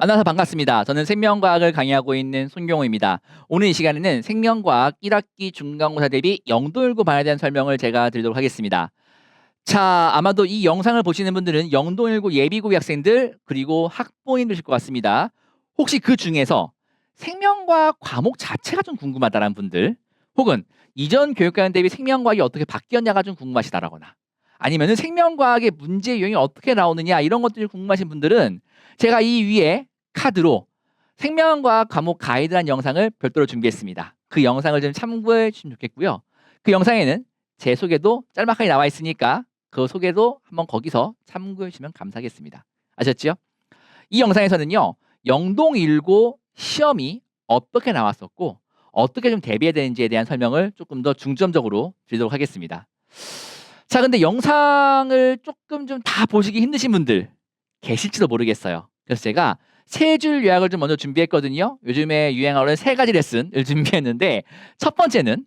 만나서 반갑습니다. 저는 생명과학을 강의하고 있는 손경호입니다. 오늘 이 시간에는 생명과학 1학기 중간고사 대비 영도19 반에 대한 설명을 제가 드리도록 하겠습니다. 자, 아마도 이 영상을 보시는 분들은 영도19 예비고위 학생들 그리고 학부모님들이실 것 같습니다. 혹시 그 중에서 생명과학 과목 자체가 좀 궁금하다는 분들, 혹은 이전 교육과정 대비 생명과학이 어떻게 바뀌었냐가 좀 궁금하시다라거나, 아니면은 생명과학의 문제 유형이 어떻게 나오느냐 이런 것들이 궁금하신 분들은 제가 이 위에 카드로 생명과학 과목 가이드란 영상을 별도로 준비했습니다. 그 영상을 좀 참고해 주시면 좋겠고요. 그 영상에는 제 소개도 짤막하게 나와 있으니까 그 소개도 한번 거기서 참고해 주시면 감사하겠습니다. 아셨죠? 이 영상에서는요, 영동1고 시험이 어떻게 나왔었고 어떻게 좀 대비해야 되는지에 대한 설명을 조금 더 중점적으로 드리도록 하겠습니다. 자, 근데 영상을 조금 좀 다 보시기 힘드신 분들 계실지도 모르겠어요. 그래서 제가 세 줄 요약을 좀 먼저 준비했거든요. 요즘에 유행하는 세 가지 레슨을 준비했는데, 첫 번째는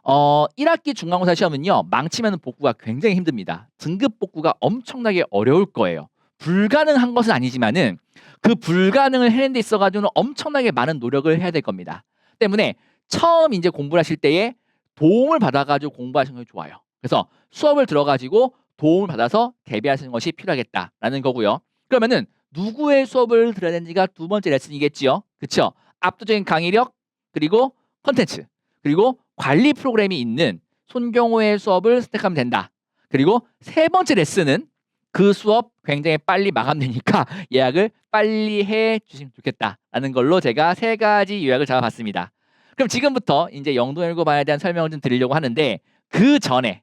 1학기 중간고사 시험은요, 망치면 복구가 굉장히 힘듭니다. 등급 복구가 엄청나게 어려울 거예요. 불가능한 것은 아니지만은 그 불가능을 해낸 데 있어가지고는 엄청나게 많은 노력을 해야 될 겁니다. 때문에 처음 이제 공부를 하실 때에 도움을 받아가지고 공부하시는 게 좋아요. 그래서 수업을 들어가지고 도움을 받아서 대비하시는 것이 필요하겠다라는 거고요. 그러면은 누구의 수업을 들어야 되는지가 두 번째 레슨이겠지요. 그렇죠? 압도적인 강의력, 그리고 컨텐츠, 그리고 관리 프로그램이 있는 손경호의 수업을 선택하면 된다. 그리고 세 번째 레슨은 그 수업 굉장히 빨리 마감되니까 예약을 빨리 해 주시면 좋겠다라는 걸로 제가 세 가지 요약을 잡아봤습니다. 그럼 지금부터 이제 영도19 반에 대한 설명을 좀 드리려고 하는데, 그 전에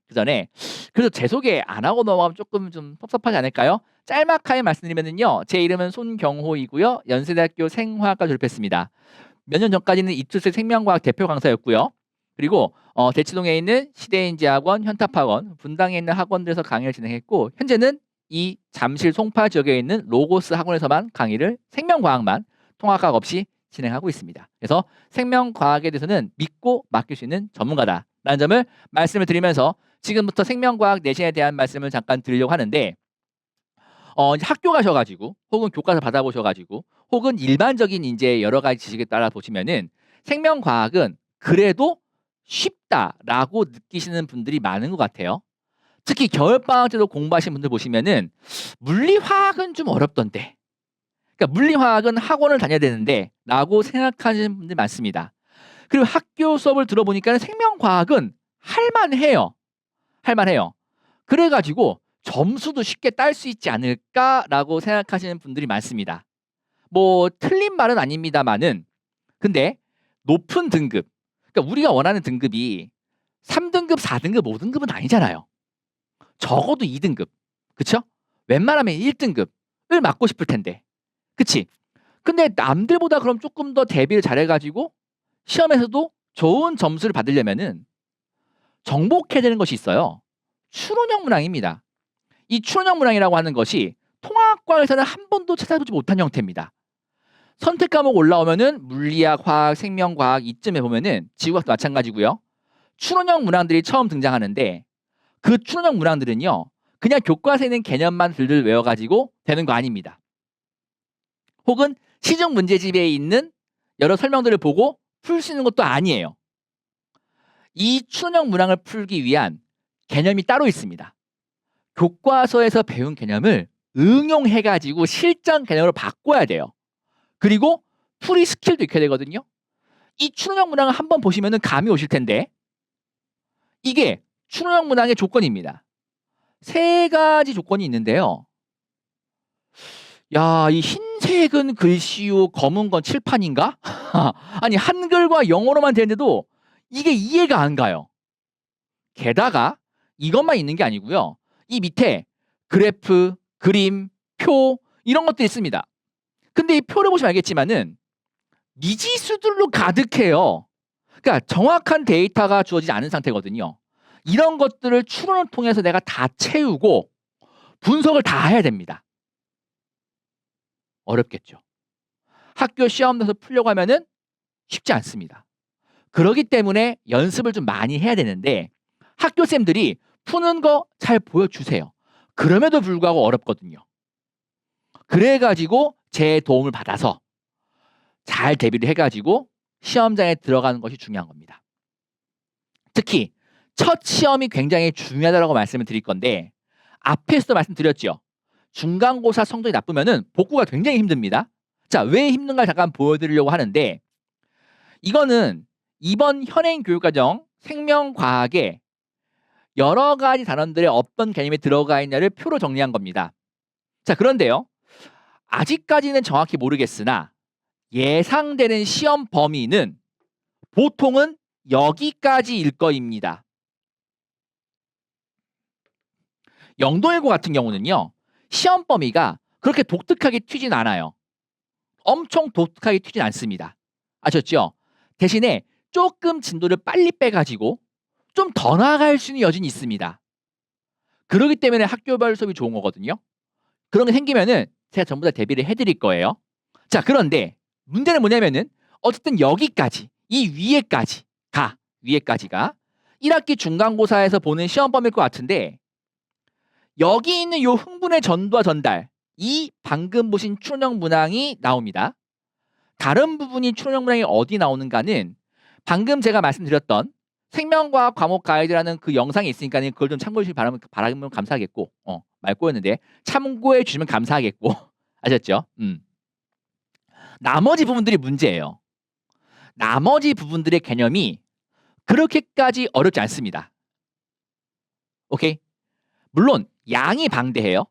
그래서 제 소개 안 하고 넘어가면 조금 좀 섭섭하지 않을까요? 짤막하게 말씀드리면요, 제 이름은 손경호이고요. 연세대학교 생화학과 졸업했습니다. 몇 년 전까지는 이투스 생명과학 대표 강사였고요. 그리고 대치동에 있는 시대인지학원, 현탑학원, 분당에 있는 학원들에서 강의를 진행했고, 현재는 이 잠실 송파 지역에 있는 로고스 학원에서만 강의를 생명과학만 통합과학 없이 진행하고 있습니다. 그래서 생명과학에 대해서는 믿고 맡길 수 있는 전문가다라는 점을 말씀을 드리면서 지금부터 생명과학 내신에 대한 말씀을 잠깐 드리려고 하는데, 이제 학교 가셔가지고 혹은 교과서 받아보셔가지고 혹은 일반적인 이제 여러 가지 지식에 따라 보시면은 생명과학은 그래도 쉽다라고 느끼시는 분들이 많은 것 같아요. 특히 겨울방학 때도 공부하신 분들 보시면은 물리화학은 좀 어렵던데, 그러니까 물리화학은 학원을 다녀야 되는데 라고 생각하시는 분들이 많습니다. 그리고 학교 수업을 들어보니까 생명과학은 할만해요. 할만해요. 그래가지고 점수도 쉽게 딸 수 있지 않을까라고 생각하시는 분들이 많습니다. 뭐 틀린 말은 아닙니다만은, 근데 높은 등급, 그러니까 우리가 원하는 등급이 3등급, 4등급, 5등급은 아니잖아요. 적어도 2등급, 그쵸? 웬만하면 1등급을 맞고 싶을 텐데, 그치? 근데 남들보다 그럼 조금 더 대비를 잘해가지고 시험에서도 좋은 점수를 받으려면은 정복해야 되는 것이 있어요. 추론형 문항입니다. 이 추론형 문항이라고 하는 것이 통합과에서는 한 번도 찾아보지 못한 형태입니다. 선택 과목 올라오면은 물리학, 화학, 생명과학 이쯤에 보면은 지구과학도 마찬가지고요. 추론형 문항들이 처음 등장하는데, 그 추론형 문항들은요, 그냥 교과서에 있는 개념만 들들 외워가지고 되는 거 아닙니다. 혹은 시중 문제집에 있는 여러 설명들을 보고 풀 수 있는 것도 아니에요. 이 추론형 문항을 풀기 위한 개념이 따로 있습니다. 교과서에서 배운 개념을 응용해가지고 실전 개념으로 바꿔야 돼요. 그리고 풀이 스킬도 익혀야 되거든요. 이 추론형 문항을 한번 보시면 감이 오실 텐데, 이게 추론형 문항의 조건입니다. 세 가지 조건이 있는데요. 야, 이 흰색은 글씨요, 검은 건 칠판인가? 아니, 한글과 영어로만 되는데도 이게 이해가 안 가요. 게다가 이것만 있는 게 아니고요. 이 밑에 그래프, 그림, 표 이런 것도 있습니다. 근데 이 표를 보시면 알겠지만은 미지수들로 가득해요. 그러니까 정확한 데이터가 주어지지 않은 상태거든요. 이런 것들을 추론을 통해서 내가 다 채우고 분석을 다 해야 됩니다. 어렵겠죠. 학교 시험에서 풀려고 하면은 쉽지 않습니다. 그렇기 때문에 연습을 좀 많이 해야 되는데, 학교쌤들이 푸는 거 잘 보여주세요. 그럼에도 불구하고 어렵거든요. 그래가지고 제 도움을 받아서 잘 대비를 해가지고 시험장에 들어가는 것이 중요한 겁니다. 특히 첫 시험이 굉장히 중요하다고 말씀을 드릴 건데 앞에서도 말씀드렸죠. 중간고사 성적이 나쁘면은 복구가 굉장히 힘듭니다. 자, 왜 힘든가 잠깐 보여드리려고 하는데 이거는 이번 현행 교육과정 생명과학에 여러 가지 단원들의 어떤 개념이 들어가 있냐를 표로 정리한 겁니다. 자, 그런데요. 아직까지는 정확히 모르겠으나 예상되는 시험 범위는 보통은 여기까지일 거입니다. 영동일고 같은 경우는요. 시험 범위가 그렇게 독특하게 튀진 않아요. 엄청 독특하게 튀진 않습니다. 아셨죠? 대신에 조금 진도를 빨리 빼가지고 좀 더 나아갈 수 있는 여진이 있습니다. 그렇기 때문에 학교별 수업이 좋은 거거든요. 그런 게 생기면은 제가 전부 다 대비를 해드릴 거예요. 자, 그런데 문제는 뭐냐면은 어쨌든 여기까지, 이 위에까지가 1학기 중간고사에서 보는 시험 범위일 것 같은데 여기 있는 요 흥분의 전도와 전달, 이 방금 보신 추론형 문항이 나옵니다. 다른 부분이 추론형 문항이 어디 나오는가는 방금 제가 말씀드렸던 생명과학 과목 가이드라는 그 영상이 있으니까 그걸 좀 참고해 주시기 바라면 감사하겠고 말 꼬였는데 참고해 주시면 감사하겠고 아셨죠? 나머지 부분들이 문제예요. 나머지 부분들의 개념이 그렇게까지 어렵지 않습니다. 오케이? 물론 양이 방대해요.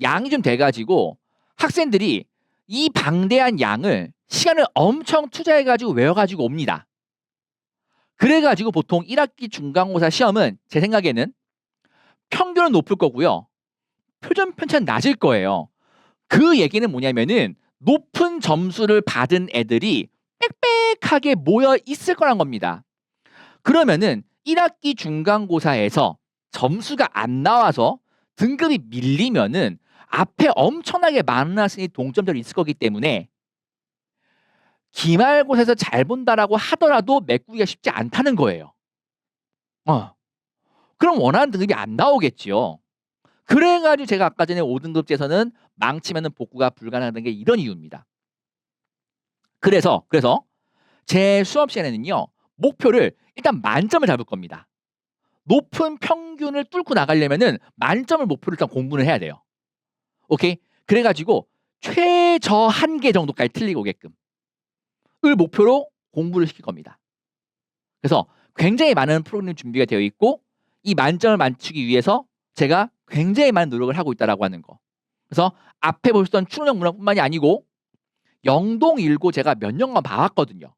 양이 좀 돼가지고 학생들이 이 방대한 양을 시간을 엄청 투자해가지고 외워가지고 옵니다. 그래가지고 보통 1학기 중간고사 시험은 제 생각에는 평균은 높을 거고요. 표준 편차는 낮을 거예요. 그 얘기는 뭐냐면은 높은 점수를 받은 애들이 빽빽하게 모여 있을 거란 겁니다. 그러면은 1학기 중간고사에서 점수가 안 나와서 등급이 밀리면은 앞에 엄청나게 많은 학생이 동점들이 있을 거기 때문에 기말고사에서 잘 본다라고 하더라도 메꾸기가 쉽지 않다는 거예요. 그럼 원하는 등급이 안 나오겠지요. 그래가지고 제가 아까 전에 5등급제에서는 망치면은 복구가 불가능하다는 게 이런 이유입니다. 그래서 제 수업 시간에는요. 목표를 일단 만점을 잡을 겁니다. 높은 평균을 뚫고 나가려면은 만점을 목표로 일단 공부를 해야 돼요. 오케이? 그래가지고 최저 한 개 정도까지 틀리고 오게끔 을 목표로 공부를 시킬 겁니다. 그래서 굉장히 많은 프로그램 준비가 되어 있고 이 만점을 맞추기 위해서 제가 굉장히 많은 노력을 하고 있다라고 하는 거. 그래서 앞에 보셨던 추론형 문항뿐만이 아니고 영동일고 제가 몇 년간 봐왔거든요.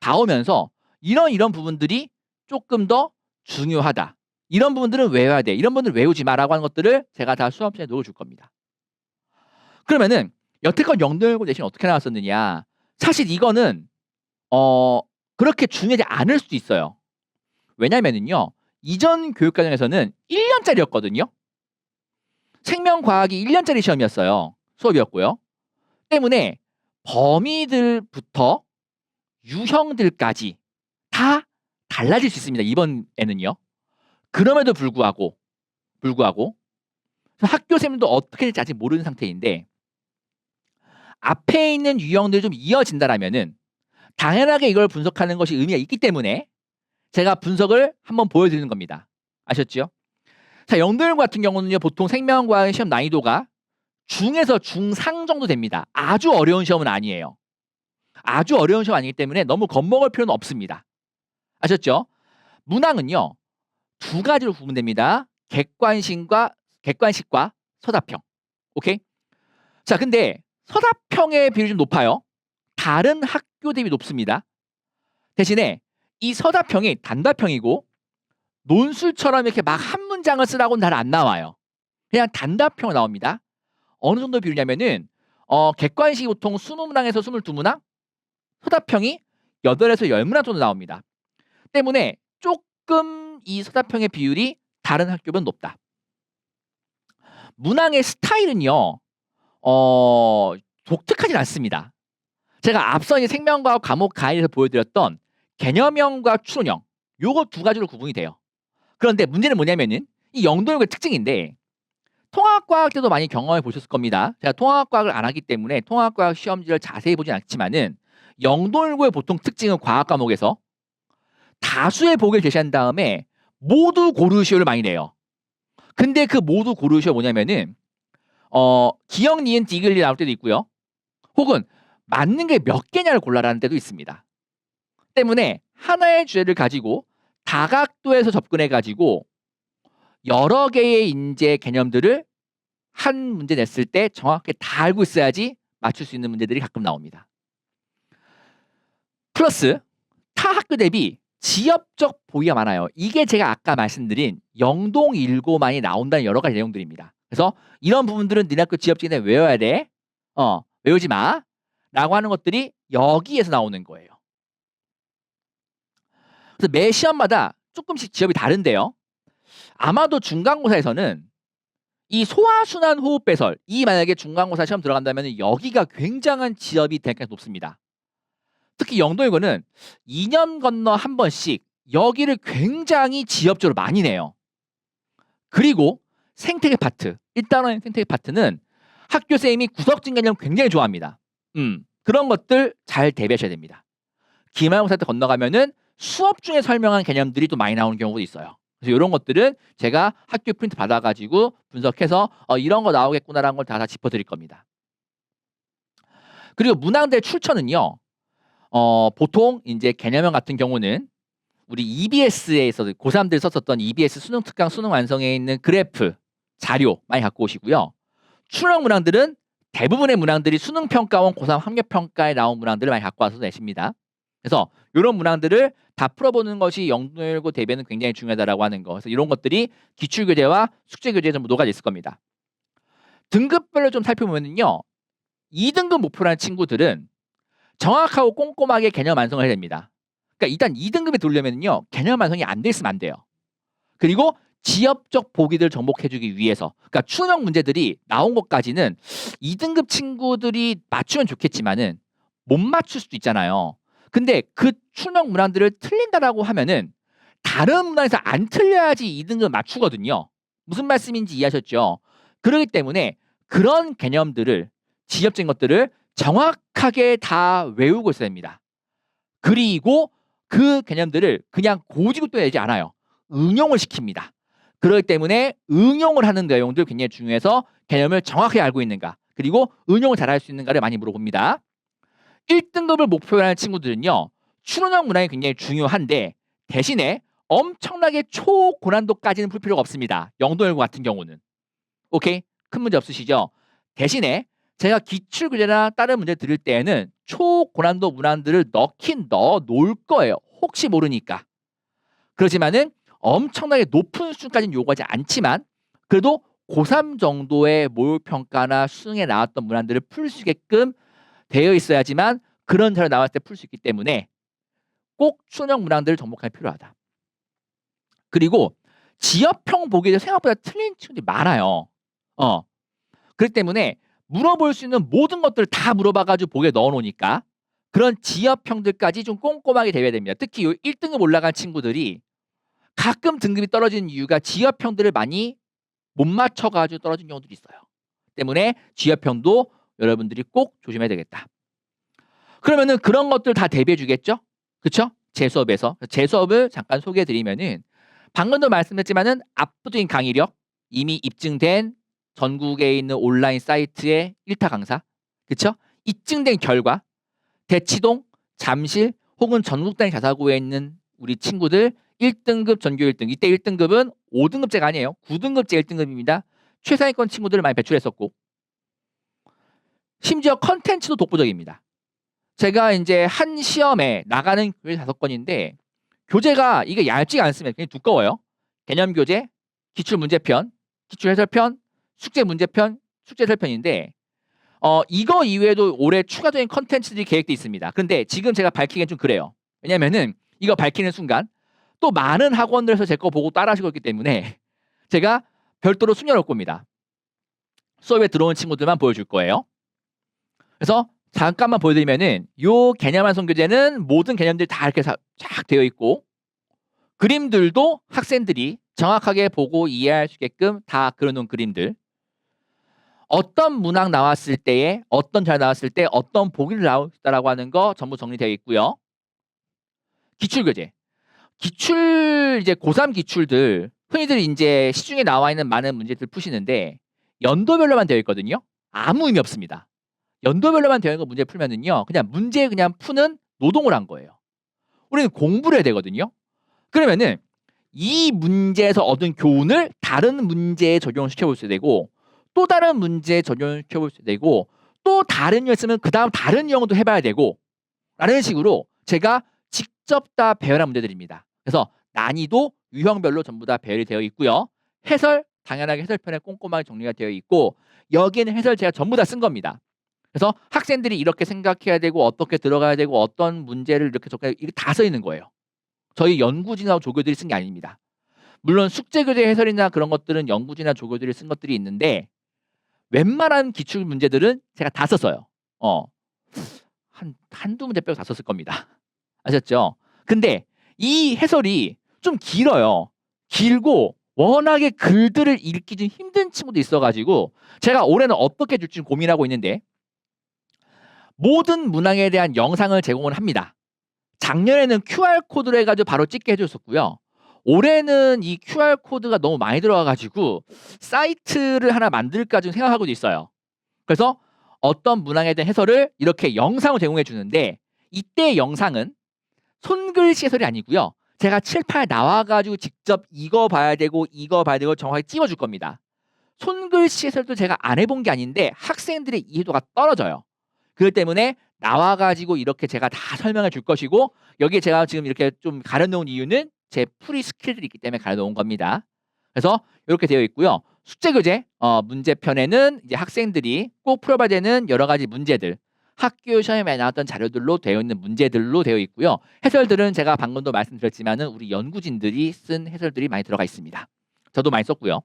봐오면서 이런 부분들이 조금 더 중요하다. 이런 부분들은 외워야 돼. 이런 부분들 외우지 마라고 하는 것들을 제가 다 수업 시간에 넣어줄 겁니다. 그러면은 여태껏 영동일고 대신 어떻게 나왔었느냐. 사실 이거는 그렇게 중요하지 않을 수도 있어요. 왜냐면은요. 이전 교육과정에서는 1년짜리였거든요. 생명과학이 1년짜리 시험이었어요. 수업이었고요. 때문에 범위들부터 유형들까지 다 달라질 수 있습니다. 이번에는요. 그럼에도 불구하고 학교생들도 어떻게 될지 아직 모르는 상태인데 앞에 있는 유형들이 좀 이어진다라면은 당연하게 이걸 분석하는 것이 의미가 있기 때문에 제가 분석을 한번 보여드리는 겁니다. 아셨죠? 자, 영동일고 같은 경우는요. 보통 생명과학 시험 난이도가 중에서 중상 정도 됩니다. 아주 어려운 시험은 아니에요. 아주 어려운 시험 아니기 때문에 너무 겁먹을 필요는 없습니다. 아셨죠? 문항은요. 두 가지로 구분됩니다. 객관식과 서답형. 오케이? 자, 근데 서답형의 비율이 좀 높아요. 다른 학교 대비 높습니다. 대신에 이 서답형이 단답형이고 논술처럼 이렇게 막 한 문장을 쓰라고는 잘 안 나와요. 그냥 단답형으로 나옵니다. 어느 정도 비율이냐면은 객관식이 보통 20문항에서 22문항, 서답형이 8에서 10문항 정도 나옵니다. 때문에 조금 이 서답형의 비율이 다른 학교보다 높다. 문항의 스타일은요. 독특하진 않습니다. 제가 앞서 이제 생명과학 과목 가이드에서 보여드렸던 개념형과 추론형 요거 두 가지로 구분이 돼요. 그런데 문제는 뭐냐면은 이 영동일고의 특징인데 통합과학 때도 많이 경험해 보셨을 겁니다. 제가 통합과학을 안 하기 때문에 통합과학 시험지를 자세히 보진 않지만은 영돌고의 보통 특징은 과학 과목에서 다수의 보기를 제시한 다음에 모두 고르시오를 많이 내요. 근데 그 모두 고르시오 뭐냐면은 기억, 니은, 디귿이 나올 때도 있고요. 혹은 맞는 게 몇 개냐를 골라라는 때도 있습니다. 때문에 하나의 주제를 가지고 다각도에서 접근해 가지고 여러 개의 인재 개념들을 한 문제 냈을 때 정확하게 다 알고 있어야지 맞출 수 있는 문제들이 가끔 나옵니다. 플러스 타 학교 대비 지역적 보기가 많아요. 이게 제가 아까 말씀드린 영동일고만이 나온다는 여러 가지 내용들입니다. 그래서 이런 부분들은 니네 학교 지역지에 외워야 돼. 외우지 마. 라고 하는 것들이 여기에서 나오는 거예요. 그래서 매 시험마다 조금씩 지역이 다른데요. 아마도 중간고사에서는 이 소화순환 호흡 배설, 이 만약에 중간고사 시험 들어간다면 여기가 굉장한 지역이 될 가능성이 높습니다. 특히 영도일고는 2년 건너 한 번씩 여기를 굉장히 지역적으로 많이 내요. 그리고 생태계 파트, 일단은 생태계 파트는 학교 쌤이 구석진 개념 굉장히 좋아합니다. 그런 것들 잘 대비하셔야 됩니다. 기말고사 때 건너가면은 수업 중에 설명한 개념들이 또 많이 나오는 경우도 있어요. 그래서 이런 것들은 제가 학교 프린트 받아가지고 분석해서 이런 거 나오겠구나라는 걸 다 짚어드릴 겁니다. 그리고 문항들 출처는요. 보통 이제 개념형 같은 경우는 우리 EBS에서 고3들 썼었던 EBS 수능 특강 수능 완성에 있는 그래프 자료 많이 갖고 오시고요. 출력 문항들은 대부분의 문항들이 수능 평가원 고3 학력 평가에 나온 문항들을 많이 갖고 와서 내십니다. 그래서 이런 문항들을 다 풀어보는 것이 영도일고 대비는 굉장히 중요하다라고 하는 거. 그래서 이런 것들이 기출교재와 숙제교재에 전부 녹아져 있을 겁니다. 등급별로 좀 살펴보면요. 2등급 목표라는 친구들은 정확하고 꼼꼼하게 개념 완성을 해야 됩니다. 그러니까 일단 2등급에 들려면요. 개념 완성이 안 돼 있으면 안 돼요. 그리고 지역적 보기들 정복해주기 위해서 그러니까 추정 문제들이 나온 것까지는 2등급 친구들이 맞추면 좋겠지만은 못 맞출 수도 있잖아요. 근데 그 추정 문항들을 틀린다라고 하면은 다른 문항에서 안 틀려야지 2등급 맞추거든요. 무슨 말씀인지 이해하셨죠? 그렇기 때문에 그런 개념들을 지역적인 것들을 정확하게 다 외우고 있어야 됩니다. 그리고 그 개념들을 그냥 고지고 또 내지 않아요. 응용을 시킵니다. 그렇기 때문에 응용을 하는 내용들 굉장히 중요해서 개념을 정확히 알고 있는가 그리고 응용을 잘할 수 있는가를 많이 물어봅니다. 1등급을 목표로 하는 친구들은요. 추론형 문항이 굉장히 중요한데 대신에 엄청나게 초고난도까지는 풀 필요가 없습니다. 영도일고 같은 경우는. 오케이? 큰 문제 없으시죠? 대신에 제가 기출교재나 다른 문제 드릴 때에는 초고난도 문항들을 넣긴 넣어 놓을 거예요. 혹시 모르니까. 그렇지만은 엄청나게 높은 수준까지는 요구하지 않지만 그래도 고3 정도의 모의평가나 수능에 나왔던 문항들을 풀 수 있게끔 되어 있어야지만 그런 자료 나왔을 때 풀 수 있기 때문에 꼭 수능 문항들을 접목하기 필요하다. 그리고 지역형 보기에도 생각보다 틀린 친구들이 많아요. 그렇기 때문에 물어볼 수 있는 모든 것들을 다 물어봐가지고 보기에 넣어놓으니까 그런 지역형들까지 좀 꼼꼼하게 대비해야 됩니다. 특히 1등급 올라간 친구들이 가끔 등급이 떨어지는 이유가 지역형들을 많이 못 맞춰가지고 떨어진 경우들이 있어요. 때문에 지역형도 여러분들이 꼭 조심해야 되겠다. 그러면은 그런 것들 다 대비해 주겠죠? 그쵸? 제 수업에서. 제 수업을 잠깐 소개해 드리면은 방금도 말씀드렸지만은 압도적인 강의력, 이미 입증된 전국에 있는 온라인 사이트의 1타 강사, 그쵸? 입증된 결과, 대치동, 잠실 혹은 전국 단위 자사고에 있는 우리 친구들 1등급 전교 1등, 이때 1등급은 5등급제가 아니에요. 9등급제 1등급입니다. 최상위권 친구들을 많이 배출했었고 심지어 컨텐츠도 독보적입니다. 제가 이제 한 시험에 나가는 교재 5건인데 교재가 이게 얇지가 않습니다. 굉장히 두꺼워요. 개념 교재, 기출 문제편, 기출 해설편, 숙제 문제편, 숙제 해설편인데 이거 이외에도 올해 추가적인 컨텐츠들이 계획돼 있습니다. 근데 지금 제가 밝히기엔 좀 그래요. 왜냐면은 이거 밝히는 순간 또 많은 학원들에서 제 거 보고 따라하시고 있기 때문에 제가 별도로 숨겨놓을 겁니다. 수업에 들어온 친구들만 보여줄 거예요. 그래서 잠깐만 보여드리면은 요 개념 완성 교재는 모든 개념들이 다 이렇게 쫙 되어 있고 그림들도 학생들이 정확하게 보고 이해할 수 있게끔 다 그려놓은 그림들 어떤 문항 나왔을 때에 어떤 잘 나왔을 때 어떤 보기를 나올다라고 하는 거 전부 정리되어 있고요. 기출교재. 기출 이제 고3 기출들 흔히들 이제 시중에 나와 있는 많은 문제들 푸시는데 연도별로만 되어 있거든요. 아무 의미 없습니다. 연도별로만 되어 있는 거 문제 풀면은요. 그냥 문제 그냥 푸는 노동을 한 거예요. 우리는 공부를 해야 되거든요. 그러면은 이 문제에서 얻은 교훈을 다른 문제에 적용을 시켜볼 수 되고 또 다른 문제에 적용을 시켜볼 수 되고 또 다른 유형이었으면 그 다음 다른 유형도 해봐야 되고 라는 식으로 제가 직접 다 배열한 문제들입니다. 그래서 난이도 유형별로 전부 다 배열이 되어 있고요. 해설 당연하게 해설편에 꼼꼼하게 정리가 되어 있고 여기에는 해설 제가 전부 다 쓴 겁니다. 그래서 학생들이 이렇게 생각해야 되고 어떻게 들어가야 되고 어떤 문제를 이렇게 적어야 이게 다 써 있는 거예요. 저희 연구진하고 조교들이 쓴 게 아닙니다. 물론 숙제교재 해설이나 그런 것들은 연구진이나 조교들이 쓴 것들이 있는데 웬만한 기출 문제들은 제가 다 썼어요. 한두 문제 빼고 다 썼을 겁니다. 아셨죠? 근데 이 해설이 좀 길어요. 길고 워낙에 글들을 읽기 좀 힘든 친구도 있어가지고 제가 올해는 어떻게 줄지 고민하고 있는데 모든 문항에 대한 영상을 제공을 합니다. 작년에는 QR코드를 해가지고 바로 찍게 해줬었고요. 올해는 이 QR코드가 너무 많이 들어와가지고 사이트를 하나 만들까 좀 생각하고 있어요. 그래서 어떤 문항에 대한 해설을 이렇게 영상을 제공해 주는데 이때 영상은 손글씨 해설이 아니고요. 제가 칠판에 나와가지고 직접 이거 봐야 되고 이거 봐야 되고 정확하게 찍어줄 겁니다. 손글씨 해설도 제가 안 해본 게 아닌데 학생들의 이해도가 떨어져요. 그렇기 때문에 나와가지고 이렇게 제가 다 설명해 줄 것이고 여기에 제가 지금 이렇게 좀 가려놓은 이유는 제 프리 스킬들이 있기 때문에 가려놓은 겁니다. 그래서 이렇게 되어 있고요. 숙제교재 문제편에는 이제 학생들이 꼭 풀어봐야 되는 여러 가지 문제들 학교 시험에 나왔던 자료들로 되어 있는 문제들로 되어 있고요. 해설들은 제가 방금도 말씀드렸지만은 우리 연구진들이 쓴 해설들이 많이 들어가 있습니다. 저도 많이 썼고요.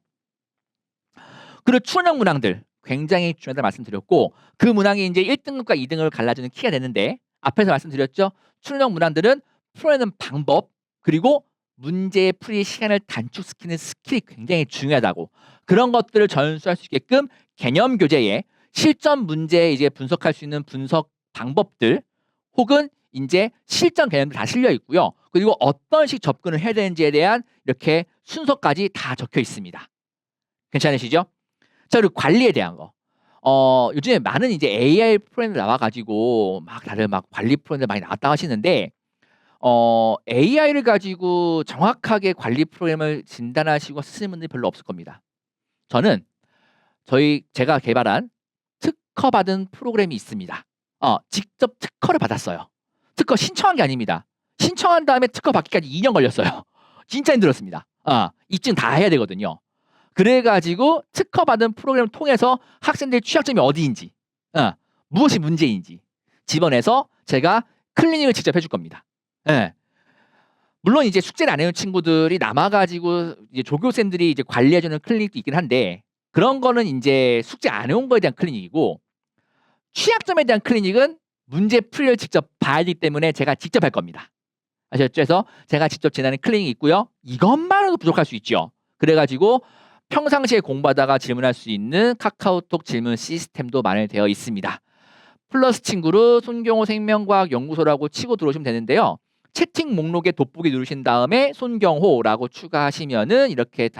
그리고 추론형 문항들 굉장히 중요하다고 말씀드렸고 그 문항이 이제 1등급과 2등급을 갈라주는 키가 되는데 앞에서 말씀드렸죠. 추론형 문항들은 풀어내는 방법 그리고 문제의 풀이 시간을 단축시키는 스킬이 굉장히 중요하다고 그런 것들을 전수할 수 있게끔 개념 교재에 실전 문제에 이제 분석할 수 있는 분석 방법들 혹은 이제 실전 개념들 다 실려 있고요. 그리고 어떤 식 접근을 해야 되는지에 대한 이렇게 순서까지 다 적혀 있습니다. 괜찮으시죠? 자, 그리고 관리에 대한 거. 요즘에 많은 이제 AI 프로그램 나와가지고 막 다들 막 관리 프로그램 많이 나왔다 하시는데 AI를 가지고 정확하게 관리 프로그램을 진단하시고 쓰시는 분들이 별로 없을 겁니다. 저는 제가 개발한 특허 받은 프로그램이 있습니다. 직접 특허를 받았어요. 특허 신청한 게 아닙니다. 신청한 다음에 특허 받기까지 2년 걸렸어요. 진짜 힘들었습니다. 입증 다 해야 되거든요. 그래가지고 특허 받은 프로그램을 통해서 학생들의 취약점이 어디인지, 무엇이 문제인지 집어내서 제가 클리닉을 직접 해줄 겁니다. 예. 물론 이제 숙제를 안 해온 친구들이 남아가지고 이제 조교생들이 이제 관리해주는 클리닉도 있긴 한데 그런 거는 이제 숙제 안 해온 거에 대한 클리닉이고 취약점에 대한 클리닉은 문제 풀이를 직접 봐야 하기 때문에 제가 직접 할 겁니다. 아셨죠? 그래서 제가 직접 진행하는 클리닉이 있고요. 이것만으로도 부족할 수 있죠. 그래가지고 평상시에 공부하다가 질문할 수 있는 카카오톡 질문 시스템도 마련되어 있습니다. 플러스 친구로 손경호 생명과학 연구소라고 치고 들어오시면 되는데요. 채팅 목록에 돋보기 누르신 다음에 손경호라고 추가하시면은 이렇게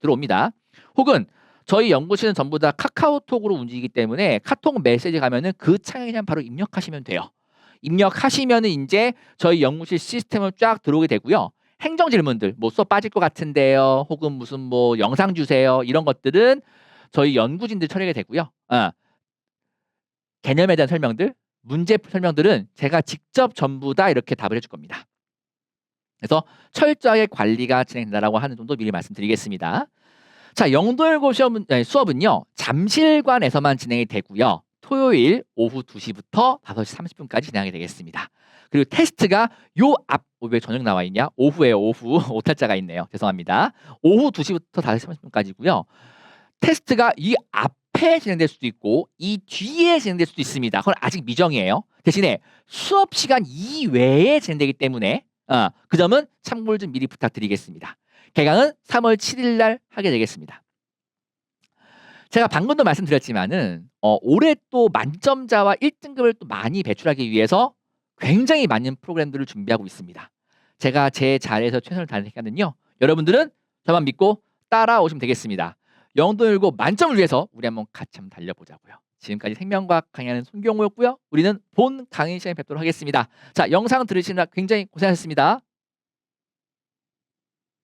들어옵니다. 혹은 저희 연구실은 전부 다 카카오톡으로 움직이기 때문에 카톡 메시지 가면은 그 창에 그냥 바로 입력하시면 돼요. 입력하시면은 이제 저희 연구실 시스템을 쫙 들어오게 되고요. 행정 질문들, 뭐 수업 빠질 것 같은데요, 혹은 무슨 뭐 영상 주세요 이런 것들은 저희 연구진들 처리가 되고요. 개념에 대한 설명들, 문제 설명들은 제가 직접 전부 다 이렇게 답을 해줄 겁니다. 그래서 철저하게 관리가 진행된다라고 하는 정도 미리 말씀드리겠습니다. 자, 영도일고 수업은요 잠실관에서만 진행이 되고요. 토요일 오후 2시부터 5시 30분까지 진행하게 되겠습니다. 그리고 테스트가 왜 저녁 나와 있냐? 오후에요. 오후 오탈자가 있네요. 죄송합니다. 오후 2시부터 5시 30분까지고요. 테스트가 이 앞에 진행될 수도 있고 이 뒤에 진행될 수도 있습니다. 그건 아직 미정이에요. 대신에 수업 시간 이외에 진행되기 때문에 그 점은 참고를 좀 미리 부탁드리겠습니다. 개강은 3월 7일 날 하게 되겠습니다. 제가 방금도 말씀드렸지만은 올해 또 만점자와 1 등급을 또 많이 배출하기 위해서 굉장히 많은 프로그램들을 준비하고 있습니다. 제가 제 자리에서 최선을 다하니까는요. 여러분들은 저만 믿고 따라오시면 되겠습니다. 영도 7 만점을 위해서 우리 한번 같이 한번 달려보자고요. 지금까지 생명과학 강의하는 손경호였고요. 우리는 본 강의 시간에 뵙도록 하겠습니다. 자, 영상 들으시느라 굉장히 고생하셨습니다.